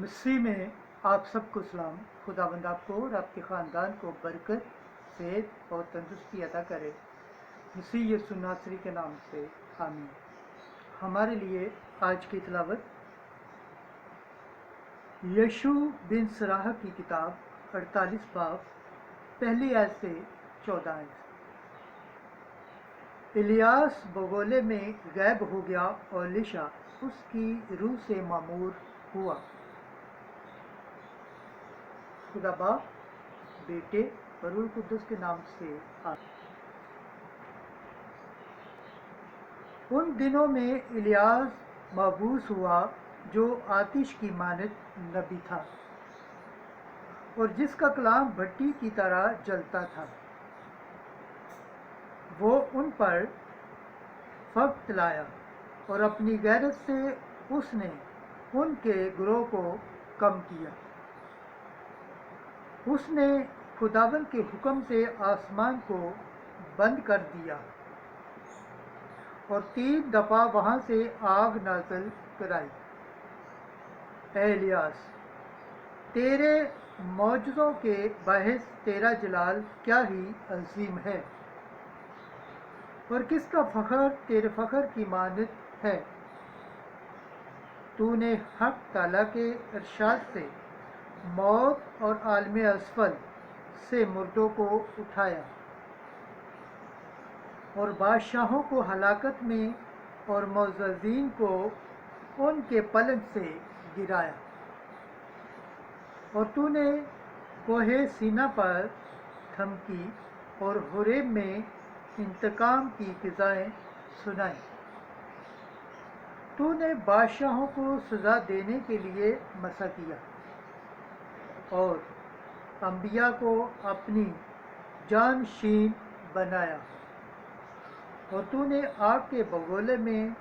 मसीह में आप सबको सलाम। खुदावंद आपको और आपके ख़ानदान को बरकत, सेहत और तंदुरुस्ती अता करे। मसीह यीशु नासरी के नाम से आमीन। हमारे लिए आज की तिलावत यशू बिन सराह की किताब 48 बाब पहली आयत से 14 आयत। इलियास बगोले में गायब हो गया और एलीशा उसकी रूह से मामूर हुआ। खुदा बाप, बेटे और रूह कुद्दुस के नाम से आमीन। उन दिनों में इलियास मबूस हुआ जो आतिश की मानद नबी था और जिसका कलाम भट्टी की तरह जलता था। वो उन पर वक्त लाया और अपनी गैरत से उसने उनके गिरोह को कम किया। उसने खुदावंद के हुक्म से आसमान को बंद कर दिया और 3 दफ़ा वहाँ से आग नाज़िल कराई। ऐ इलियास, तेरे मौजज़ों के बाहिस तेरा जलाल क्या ही अजीम है और किसका फ़ख्र तेरे फ़ख्र की मानद है। तूने हक ताला के इरशाद से मौत और आलम असफल से मुर्दों को उठाया और बादशाहों को हलाकत में और मुअज़्ज़ज़ीन को उनके पलंग से गिराया। और तूने कोहे सीना पर धमकी और हुरेब में इंतकाम की फ़िज़ाएं सुनाई। तूने बादशाहों को सज़ा देने के लिए मसा किया और अंबिया को अपनी जानशीन बनाया। और तूने आग के बगोले में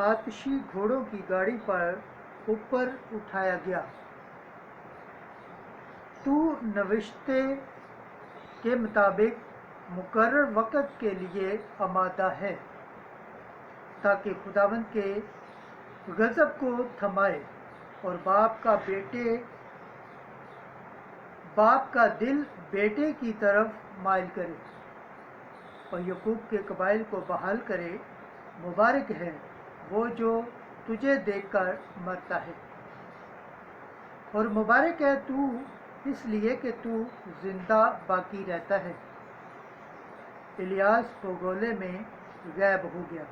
आतिशी घोड़ों की गाड़ी पर ऊपर उठाया गया। तू नविश्ते के मुताबिक मुकर्रर वक़्त के लिए आमादा है ताकि खुदावंद के गज़ब को थमाए और बाप का दिल बेटे की तरफ माइल करे और यकूब के कबाइल को बहाल करे। मुबारक है वो जो तुझे देखकर मरता है और मुबारक है तू इसलिए कि तू जिंदा बाकी रहता है। इलियास बगोले में गायब हो गया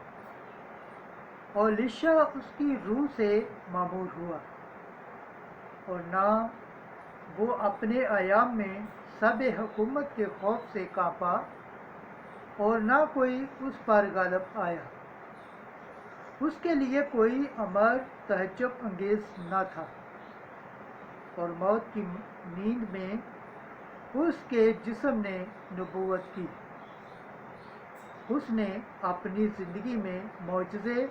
और एलीशा उसकी रूह से मामूर हुआ और ना वो अपने आयाम में सब हुकूमत के खौफ से कांपा और ना कोई उस पर गालिब आया। उसके लिए कोई अमर तहज्जुब अंगेज न था और मौत की नींद में उसके जिस्म ने नबूवत की। उसने अपनी ज़िंदगी में मौजज़े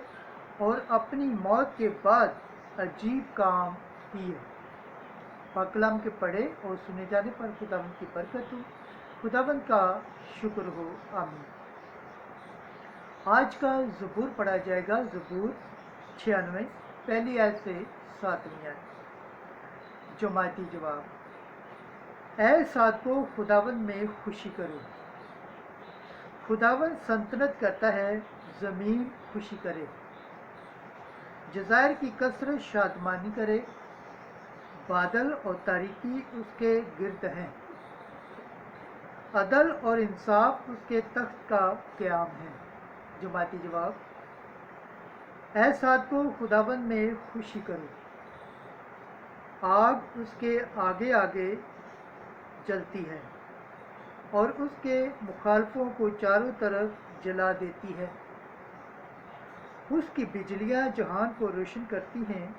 और अपनी मौत के बाद अजीब काम किए। पाकलाम के पढ़े और सुने जाने पर खुदावंद की बरकत हो, खुदावंद का शुक्र हो। आमीन। आज का ज़बूर पढ़ा जाएगा, ज़बूर 96 पहली आयत से 7वीं आयत। जमाती जवाब। ऐ सादको, खुदावंद में खुशी करो। खुदावंद सल्तनत करता है, ज़मीन खुशी करे। जज़ायर की कसरत शादमानी करे, बादल और तारीकी उसके गिर्द हैं। अदल और इंसाफ उसके तख्त का क़याम है। जमाती जवाब। ऐ सादको, खुदावंद में खुशी करो। आग उसके आगे आगे जलती है और उसके मुखालफों को चारों तरफ जला देती है। उसकी बिजलियां जहान को रोशन करती हैं,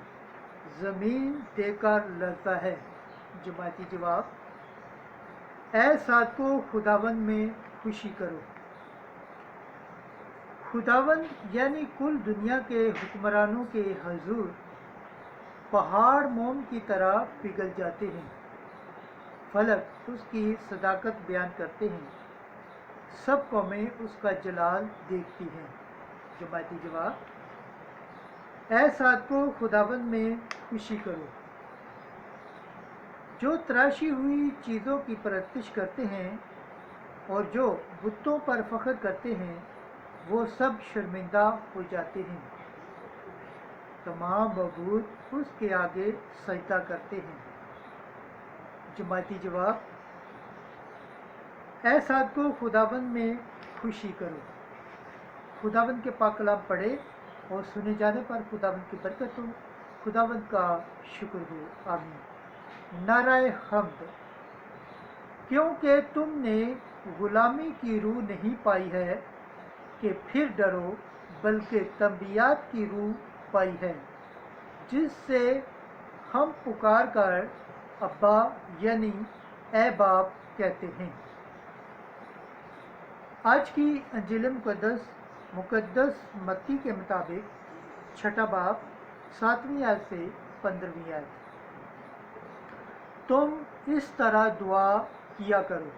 ज़मीन देकर लड़ता है। जमाती जवाब। ऐ सादको, खुदावंद में खुशी करो। खुदावंद यानी कुल दुनिया के हुक्मरानों के हजूर पहाड़ मोम की तरह पिघल जाते हैं। फलक उसकी सदाकत बयान करते हैं, सब कौमें उसका जलाल देखती हैं। जमाती जवाब। ऐ सादको, खुदावंद में खुशी करो। जो तराशी हुई चीज़ों की परस्तिश करते हैं और जो बुतों पर फख्र करते हैं, वो सब शर्मिंदा हो जाते हैं। तमाम मबूद उसके आगे सजदा करते हैं। जमाती जवाब, ऐ सादको खुदाबंद में खुशी करो। खुदाबंद के पाक कलाम पढ़े और सुने जाने पर खुदाबंद की बरकत हो, खुदाबंद का शुक्र हो। आमीन। नाराए हम्द। क्योंकि तुमने गुलामी की रूह नहीं पाई है कि फिर डरो, बल्कि तंबियात की रूह पाई है, जिससे हम पुकार कर अब्बा यानी ए बाप कहते हैं। आज की अंजील मुकद्दस मत्ती के मुताबिक छठा बाब 7वीं आयत से 15वीं आयत। तुम इस तरह दुआ किया करो।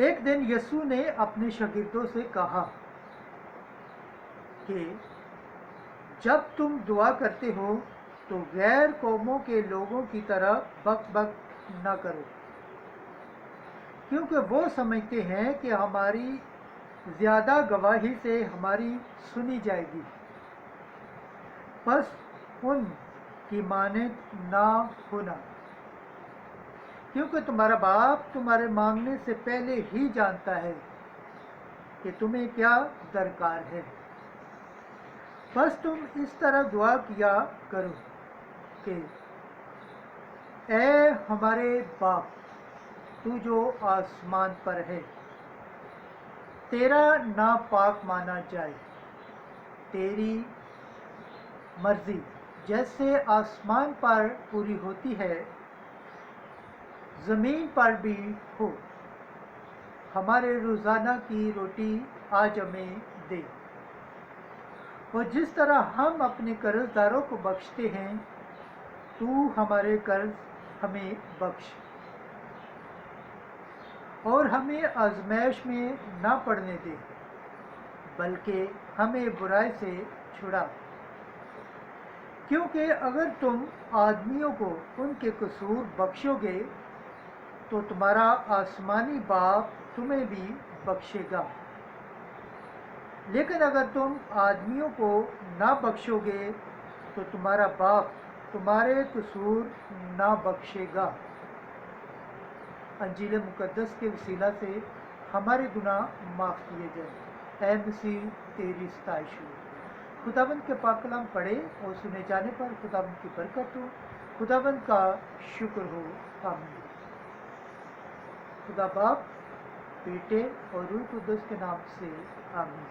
एक दिन यीशु ने अपने शागिर्दों से कहा कि जब तुम दुआ करते हो तो गैर कौमों के लोगों की तरह बक बक न करो, क्योंकि वो समझते हैं कि हमारी ज़्यादा गवाही से हमारी सुनी जाएगी। बस उनकी मानद ना होना, क्योंकि तुम्हारा बाप तुम्हारे मांगने से पहले ही जानता है कि तुम्हें क्या दरकार है। बस तुम इस तरह दुआ किया करो कि ऐ हमारे बाप, तू जो आसमान पर है, तेरा नाम पाक माना जाए, तेरी मर्जी जैसे आसमान पर पूरी होती है ज़मीन पर भी हो। हमारे रोज़ाना की रोटी आज हमें दे, और जिस तरह हम अपने कर्जदारों को बख्शते हैं, तू हमारे कर्ज हमें बख्श, और हमें आजमाइश में ना पड़ने दे, बल्कि हमें बुराई से छुड़ा। क्योंकि अगर तुम आदमियों को उनके कसूर बख्शोगे तो तुम्हारा आसमानी बाप तुम्हें भी बख्शेगा, लेकिन अगर तुम आदमियों को ना बख्शोगे तो तुम्हारा बाप तुम्हारे कसूर ना बख्शेगा। अंजील मुकद्दस के वसीला से हमारे गुनाह माफ़ किए जाए। ऐ मसीह तेरी सताइश हो। खुदाबंद के पाक कलाम पढ़े और सुने जाने पर खुदाबंद की बरकत हो, खुदाबंद का शुक्र हो। आमीन। खुदा बाप, बेटे और रूह कुद्दुस के नाम से आमीन।